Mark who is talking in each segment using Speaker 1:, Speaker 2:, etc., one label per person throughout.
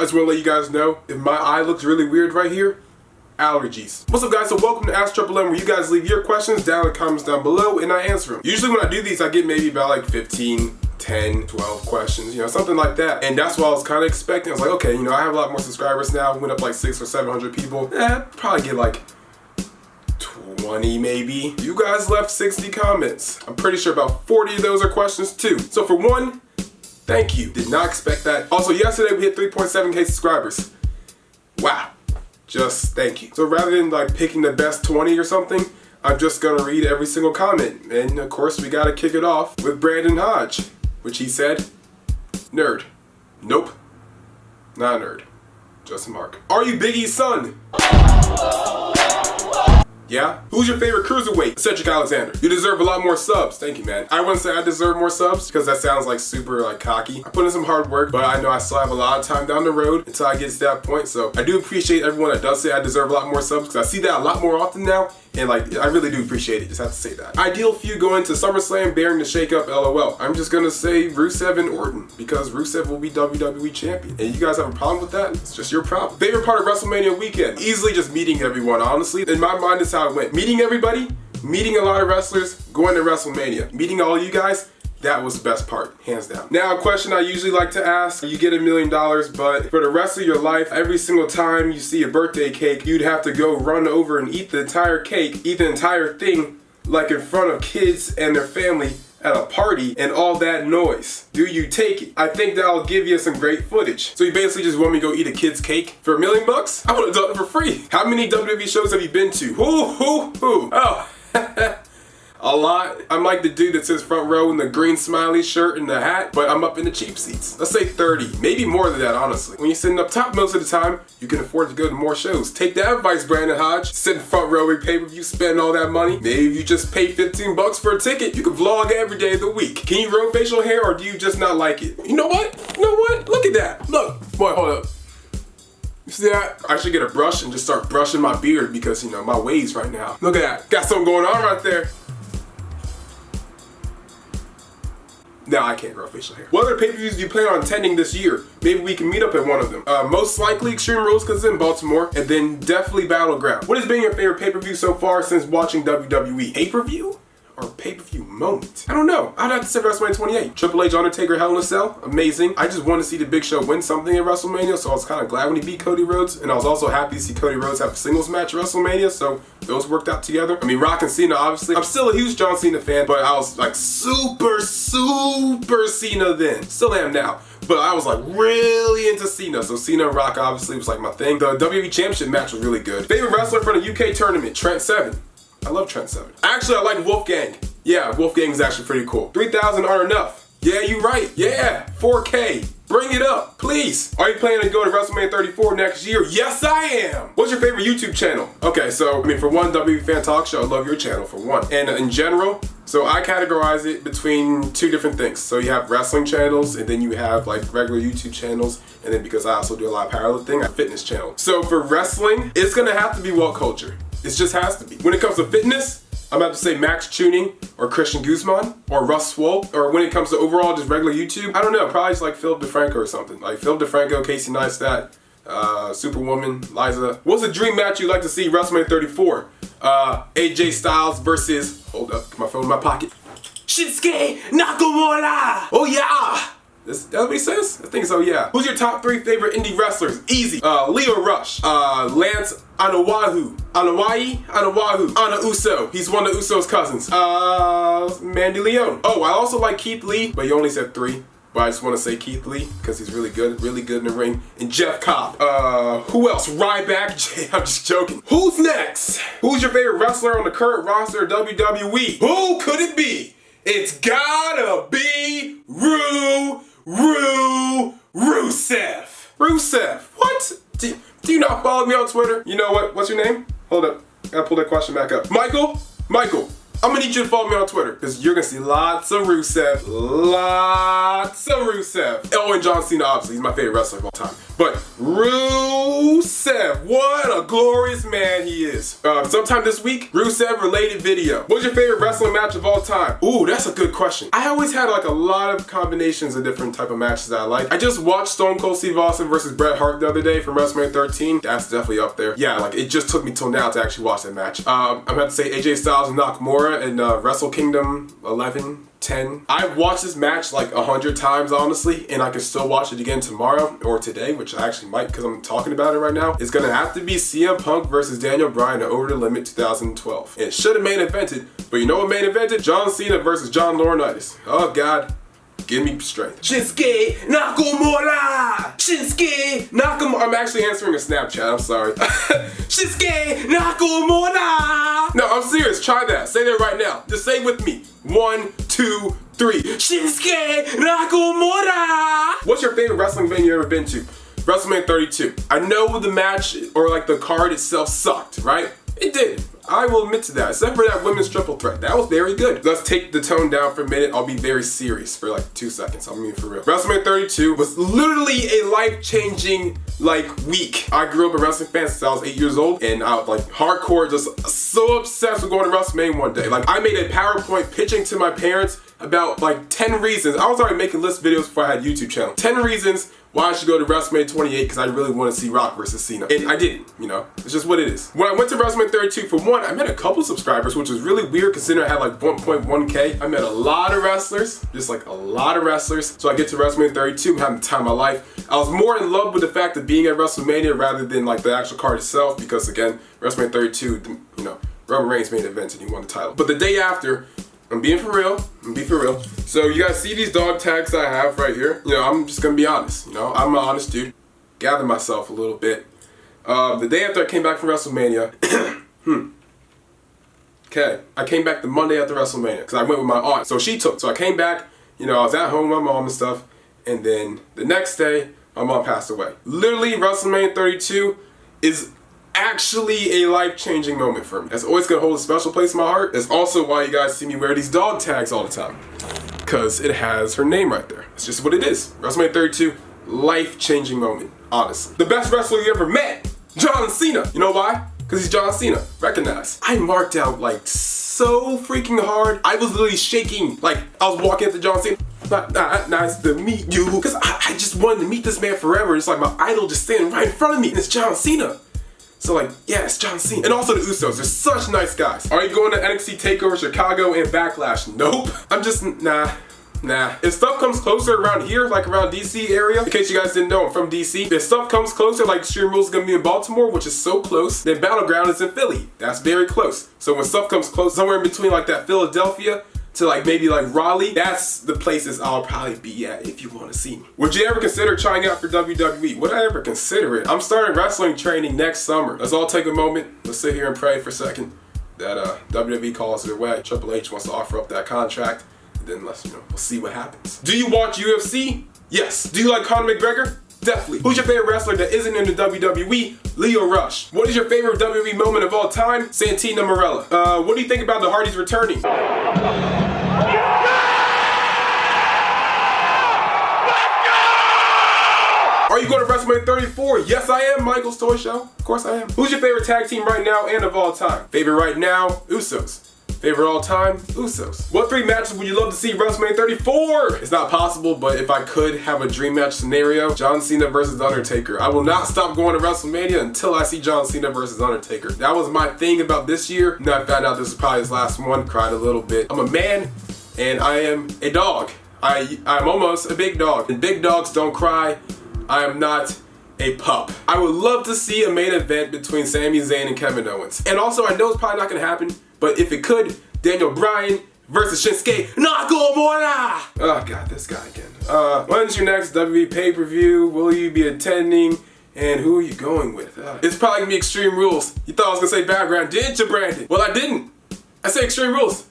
Speaker 1: just want to let you guys know, if my eye looks really weird right here, allergies. What's up guys, so welcome to Ask Triple M, where you guys leave your questions down in the comments down below and I answer them. Usually when I do these, I get maybe about like 15, 10, 12 questions, something like that. And that's what I was kind of expecting. I was like, okay, I have a lot more subscribers now, went up like 600 or 700 people. Probably get like 20 maybe. You guys left 60 comments. I'm pretty sure about 40 of those are questions too. So for one, thank you. Did not expect that. Also, yesterday we hit 3.7K subscribers. Wow. Just thank you. So rather than like picking the best 20 or something, I'm just gonna read every single comment. And of course, we gotta kick it off with Brandon Hodge, which he said, nerd. Nope. Not a nerd. Just a mark. Are you Big E's son? Yeah? Who's your favorite cruiserweight? Cedric Alexander. You deserve a lot more subs. Thank you, man. I wouldn't say I deserve more subs because that sounds like super like cocky. I put in some hard work, but I know I still have a lot of time down the road until I get to that point. So I do appreciate everyone that does say I deserve a lot more subs because I see that a lot more often now. And like, I really do appreciate it. Just have to say that. Ideal feud going to SummerSlam bearing the shakeup, LOL. I'm just gonna say Rusev and Orton because Rusev will be WWE champion. And you guys have a problem with that? It's just your problem. Favorite part of WrestleMania weekend? Easily just meeting everyone, honestly. In my mind, is how it went. Meeting everybody, meeting a lot of wrestlers, going to WrestleMania. Meeting all you guys, that was the best part, hands down. Now, a question I usually like to ask, you get $1 million, but for the rest of your life, every single time you see a birthday cake, you'd have to go run over and eat the entire cake, eat the entire thing, like in front of kids and their family at a party and all that noise. Do you take it? I think that'll give you some great footage. So you basically just want me to go eat a kid's cake for $1 million? I would have done it for free. How many WWE shows have you been to? Who? Oh. A lot. I'm like the dude that sits front row in the green smiley shirt and the hat, but I'm up in the cheap seats. Let's say 30, maybe more than that, honestly. When you're sitting up top most of the time, you can afford to go to more shows. Take that advice, Brandon Hodge. Sit in front row with pay-per-view, spend all that money. Maybe if you just pay 15 bucks for a ticket, you can vlog every day of the week. Can you grow facial hair or do you just not like it? You know what? Look at that. Look. Boy, hold up. You see that? I should get a brush and just start brushing my beard because, my waves right now. Look at that. Got something going on right there. No, I can't grow facial hair. What other pay-per-views do you plan on attending this year? Maybe we can meet up at one of them. Most likely Extreme Rules because it's in Baltimore, and then definitely Battleground. What has been your favorite pay-per-view so far since watching WWE? Pay-per-view? Or pay-per-view moment? I don't know. I'd have to say WrestleMania 28. Triple H, Undertaker, Hell in a Cell, amazing. I just wanted to see the Big Show win something at WrestleMania, so I was kind of glad when he beat Cody Rhodes, and I was also happy to see Cody Rhodes have a singles match at WrestleMania, so those worked out together. I mean, Rock and Cena, obviously. I'm still a huge John Cena fan, but I was like super Cena then. Still am now. But I was like really into Cena, so Cena and Rock obviously was like my thing. The WWE Championship match was really good. Favorite wrestler from the UK tournament? Trent Seven. I love Trent Seven. Actually, I like Wolfgang. Yeah, Wolfgang is actually pretty cool. 3,000 aren't enough. Yeah, you right. Yeah, 4K. Bring it up, please. Are you planning to go to WrestleMania 34 next year? Yes, I am. What's your favorite YouTube channel? Okay, so, for one, WWE Fan Talk Show, I love your channel for one. And in general, so I categorize it between two different things. So you have wrestling channels, and then you have like regular YouTube channels, and then because I also do a lot of powerlifting, I have fitness channel. So for wrestling, it's gonna have to be What Culture. It just has to be. When it comes to fitness, I'm about to say Max Tuning or Christian Guzman or Russ Swole. Or when it comes to overall just regular YouTube, I don't know, probably just like Philip DeFranco or something. Like Philip DeFranco, Casey Neistat, Superwoman, Liza. What's a dream match you'd like to see WrestleMania 34? AJ Styles versus, hold up, get my phone in my pocket. Shinsuke Nakamura! Oh yeah! That's what he says? I think so, yeah. Who's your top 3 favorite indie wrestlers? Easy. Leo Rush. Lance Anawahu. Ana Uso. He's one of Uso's cousins. Mandy Leon. Oh, I also like Keith Lee, but you only said 3. But I just want to say Keith Lee because he's really good in the ring. And Jeff Cobb. Who else? Ryback. I'm just joking. Who's next? Who's your favorite wrestler on the current roster of WWE? Who could it be? It's gotta be Rusev. Rusev. What? Do you not follow me on Twitter? You know what? What's your name? Hold up. Gotta pull that question back up. Michael. I'm gonna need you to follow me on Twitter because you're gonna see lots of Rusev. Lots of Rusev. Oh, and John Cena, obviously. He's my favorite wrestler of all time. But Rusev, what a glorious man he is. Sometime this week, Rusev related video. What's your favorite wrestling match of all time? Ooh, that's a good question. I always had like a lot of combinations of different type of matches that I like. I just watched Stone Cold Steve Austin versus Bret Hart the other day from WrestleMania 13. That's definitely up there. Yeah, like it just took me till now to actually watch that match. I'm about to say AJ Styles and Nakamura in Wrestle Kingdom 11. 10. I've watched this match like 100 times, honestly, and I can still watch it again tomorrow or today, which I actually might because I'm talking about it right now. It's gonna have to be CM Punk versus Daniel Bryan at Over the Limit 2012. It should have main evented, but you know what main evented? John Cena versus John Laurinaitis. Oh God. Give me strength. Shinsuke Nakamura! Shinsuke Nakamura! I'm actually answering a Snapchat, I'm sorry. Shinsuke Nakamura! No, I'm serious, try that. Say that right now. Just say it with me. 1, 2, 3. Shinsuke Nakamura! What's your favorite wrestling venue you ever been to? WrestleMania 32. I know the match or like the card itself sucked, right? It did. I will admit to that, except for that women's triple threat. That was very good. Let's take the tone down for a minute. I'll be very serious for like 2 seconds. I mean for real. WrestleMania 32 was literally a life-changing like week. I grew up a wrestling fan since I was 8 years old, and I was like hardcore, just so obsessed with going to WrestleMania one day. Like I made a PowerPoint pitching to my parents about like 10 reasons. I was already making list videos before I had a YouTube channel. 10 reasons why I should go to WrestleMania 28 because I really want to see Rock versus Cena. And I didn't, you know. It's just what it is. When I went to WrestleMania 32, for one, I met a couple subscribers, which was really weird considering I had like 1.1K. I met a lot of wrestlers, just like a lot of wrestlers. So I get to WrestleMania 32, I'm having the time of my life. I was more in love with the fact of being at WrestleMania rather than like the actual card itself because again, WrestleMania 32, you know, Roman Reigns made events and he won the title. But the day after, I'm being for real. So you guys see these dog tags I have right here? You know, I'm just gonna be honest. You know, I'm an honest dude. Gather myself a little bit. The day after I came back from WrestleMania, okay, I came back the Monday after WrestleMania because I went with my aunt. So she took. So I came back. You know, I was at home with my mom and stuff. And then the next day, my mom passed away. Literally, WrestleMania 32 is actually a life-changing moment for me. It's always gonna hold a special place in my heart. It's also why you guys see me wear these dog tags all the time. Because it has her name right there. It's just what it is. WrestleMania 32, life-changing moment, honestly. The best wrestler you ever met, John Cena. You know why? Because he's John Cena. Recognize. I marked out like so freaking hard. I was literally shaking. Like I was walking up to John Cena. Nice to meet you. Because I just wanted to meet this man forever. It's like my idol just standing right in front of me. And it's John Cena. So like, yeah, it's John Cena. And also the Usos, they're such nice guys. Are you going to NXT TakeOver Chicago and Backlash? Nope. I'm just, nah. If stuff comes closer around here, like around DC area, in case you guys didn't know, I'm from DC. If stuff comes closer, like Extreme Rules is gonna be in Baltimore, which is so close, then Battleground is in Philly. That's very close. So when stuff comes close, somewhere in between like that Philadelphia to like maybe like Raleigh, that's the places I'll probably be at if you want to see me. Would you ever consider trying out for WWE? Would I ever consider it? I'm starting wrestling training next summer. Let's all take a moment. Let's sit here and pray for a second that WWE calls their way. Triple H wants to offer up that contract. And then let's, we'll see what happens. Do you watch UFC? Yes. Do you like Conor McGregor? Definitely. Who's your favorite wrestler that isn't in the WWE? Leo Rush. What is your favorite WWE moment of all time? Santina Marella. What do you think about the Hardys returning? Are you going to WrestleMania 34? Yes, I am, Michael's Toy Show. Of course I am. Who's your favorite tag team right now and of all time? Favorite right now? Usos. Favorite all time? Usos. What 3 matches would you love to see at WrestleMania 34? It's not possible, but if I could have a dream match scenario, John Cena versus The Undertaker. I will not stop going to WrestleMania until I see John Cena versus The Undertaker. That was my thing about this year. And I found out this was probably his last one. Cried a little bit. I'm a man, and I am a dog. I'm almost a big dog. And big dogs don't cry. I am not a pup. I would love to see a main event between Sami Zayn and Kevin Owens. And also, I know it's probably not going to happen, but if it could, Daniel Bryan versus Shinsuke Nakamura! Oh God, this guy again. When's your next WWE pay-per-view? Will you be attending? And who are you going with? It's probably going to be Extreme Rules. You thought I was going to say Battleground, didn't you, Brandon? Well, I didn't. I said Extreme Rules.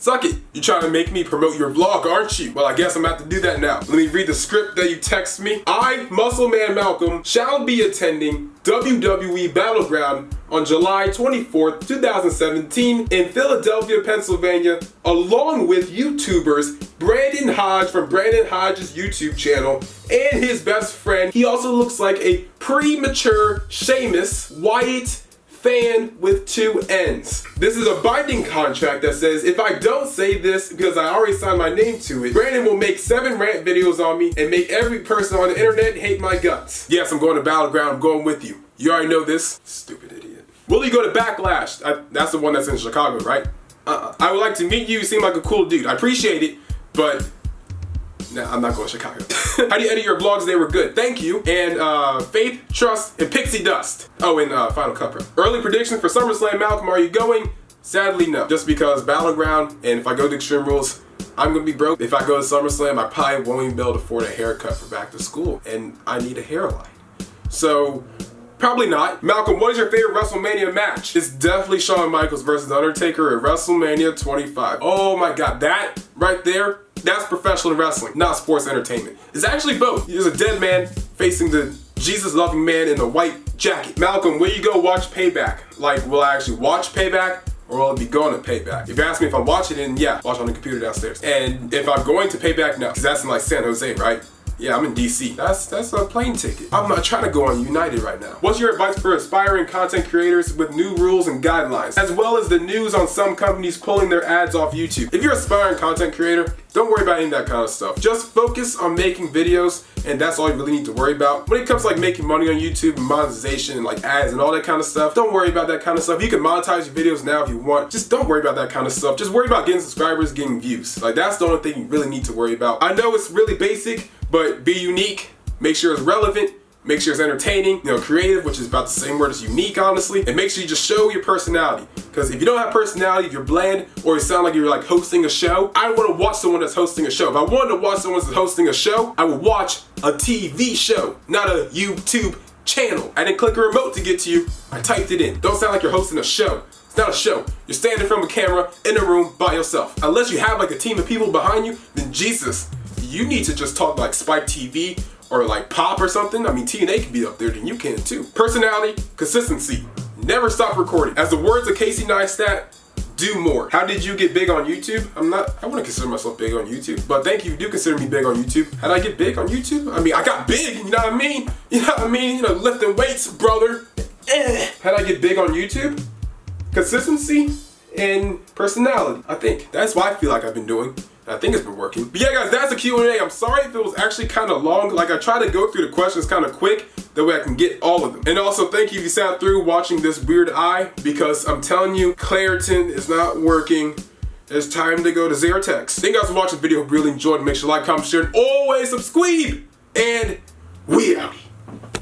Speaker 1: Suck it. You're trying to make me promote your vlog, aren't you? Well, I guess I'm about to do that now. Let me read the script that you text me. I, Muscle Man Malcolm, shall be attending WWE Battleground on July 24th, 2017 in Philadelphia, Pennsylvania, along with YouTubers Brandon Hodge from Brandon Hodge's YouTube channel and his best friend. He also looks like a premature Sheamus Wyatt fan with 2 N's. This is a binding contract that says if I don't say this because I already signed my name to it, Brandon will make 7 rant videos on me and make every person on the internet hate my guts. Yes, I'm going to Battleground. I'm going with you. You already know this. Stupid idiot. Will you go to Backlash? That's the one that's in Chicago, right? I would like to meet you. You seem like a cool dude. I appreciate it, but nah, I'm not going to Chicago. How do you edit your vlogs? They were good. Thank you. And Faith, Trust, and Pixie Dust. Oh, and Final Cut Pro. Early predictions for SummerSlam. Malcolm, are you going? Sadly, no. Just because Battleground, and if I go to Extreme Rules, I'm gonna be broke. If I go to SummerSlam, I probably won't even be able to afford a haircut for back to school, and I need a hairline. So, probably not. Malcolm, what is your favorite WrestleMania match? It's definitely Shawn Michaels versus The Undertaker at WrestleMania 25. Oh my God, that right there, that's professional wrestling, not sports entertainment. It's actually both. There's a dead man facing the Jesus-loving man in the white jacket. Malcolm, will you go watch Payback? Like, will I actually watch Payback? Or will it be going to Payback? If you ask me if I'm watching it, then yeah, watch on the computer downstairs. And if I'm going to Payback, no, because that's in like San Jose, right? Yeah, I'm in DC. That's a plane ticket. I'm not trying to go on United right now. What's your advice for aspiring content creators with new rules and guidelines, as well as the news on some companies pulling their ads off YouTube? If you're an aspiring content creator, don't worry about any of that kind of stuff. Just focus on making videos, and that's all you really need to worry about. When it comes to like making money on YouTube and monetization and like ads and all that kind of stuff, don't worry about that kind of stuff. You can monetize your videos now if you want. Just don't worry about that kind of stuff. Just worry about getting subscribers, getting views. Like, that's the only thing you really need to worry about. I know it's really basic, but be unique, make sure it's relevant, make sure it's entertaining, creative, which is about the same word as unique, honestly, and make sure you just show your personality. Because if you don't have personality, if you're bland, or you sound like you're like hosting a show, I don't want to watch someone that's hosting a show. If I wanted to watch someone that's hosting a show, I would watch a TV show, not a YouTube channel. I didn't click a remote to get to you, I typed it in. Don't sound like you're hosting a show. It's not a show. You're standing in front of a camera in a room by yourself. Unless you have like a team of people behind you, then Jesus, you need to just talk like Spike TV or like Pop or something. I mean, TNA can be up there, then you can too. Personality, consistency. Never stop recording. As the words of Casey Neistat, do more. How did you get big on YouTube? I wouldn't consider myself big on YouTube, but thank you, you do consider me big on YouTube. How did I get big on YouTube? I mean, I got big, you know what I mean? You know what I mean? Lifting weights, brother. How did I get big on YouTube? Consistency and personality. I think that's what I feel like I've been doing. I think it's been working. But yeah, guys, that's a Q&A. I'm sorry if it was actually kind of long. Like, I try to go through the questions kind of quick, that way I can get all of them. And also, thank you if you sat through watching this weird eye, because I'm telling you, Claritin is not working. It's time to go to Zyrtex. Thank you guys for watching the video. Really enjoyed it. Make sure to like, comment, share, and always subscribe. And we out.